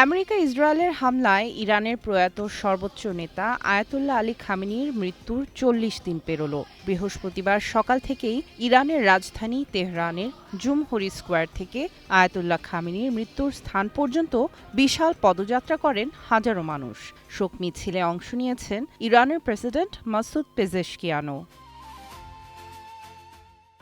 America ইসরায়েলের হামলায় ইরানের প্রয়াত সর্বোচ্চ নেতা আয়াতুল্লাহ আলী খামেনির মৃত্যুর ৪০ দিন পেরোল। বৃহস্পতিবার সকাল থেকেই ইরানের রাজধানী তেহরানের জুমহুরি স্কোয়ার থেকে আয়াতুল্লাহ খামেনির মৃত্যুর স্থান পর্যন্ত বিশাল পদযাত্রা করেন হাজারো মানুষ। শোক মিছিলে অংশ নিয়েছেন ইরানের প্রেসিডেন্ট মাসুদ পেজেশকিয়ানও।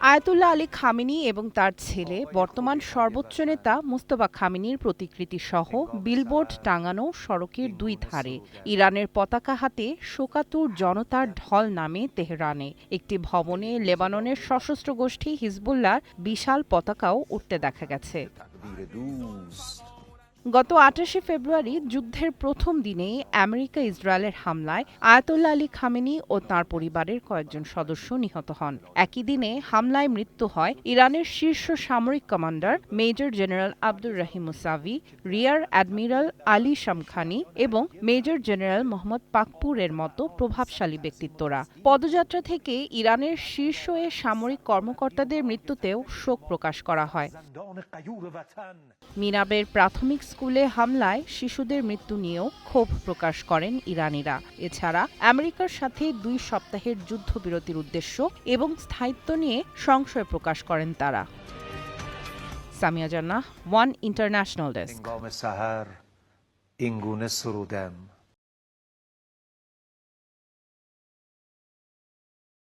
আয়াতুল্লাহ আলী খামেনি এবং তার ছেলে বর্তমান সর্বোচ্চ নেতা মুস্তফা খামেনির প্রতিকৃতি সহ বিলবোর্ড টাঙানো সড়কের দুই ধারে ইরানের পতাকা হাতে শোকাতুর জনতার ঢল নামে তেহরানে। একটি ভবনে লেবাননের সশস্ত্র গোষ্ঠী হিজবুল্লাহর বিশাল পতাকাও উঠতে দেখা গেছে। গত ২৮ ফেব্রুয়ারি যুদ্ধের প্রথম দিনেই আমেরিকা ইসরায়েলের হামলায় আয়াতুল্লাহ আলী খামেনি ও তাঁর পরিবারের কয়েকজন সদস্য নিহত হন। একই দিনে হামলায় মৃত্যু হয় ইরানের শীর্ষ সামরিক commander major general Abdur Rahim Mousavi, rear admiral Ali Shamkhani এবং মেজর জেনারেল মোহাম্মদ পাকপুরের মতো প্রভাবশালী ব্যক্তিত্বরা। পদযাত্রা থেকে ইরানের শীর্ষ এ সামরিক কর্মকর্তাদের মৃত্যুতেও শোক প্রকাশ করা হয়। মিনাবের প্রাথমিক স্কুলে হামলায় শিশুদের মৃত্যু নিয়েও ক্ষোভ প্রকাশ করেন ইরানিরা। এছাড়া আমেরিকার সাথে ২ সপ্তাহের যুদ্ধবিরতির উদ্দেশ্য এবং স্থায়িত্ব নিয়ে সংশয় প্রকাশ করেন তারা। সামিয়া জান্নাহ, ওয়ান ইন্টারন্যাশনাল ডেস্ক।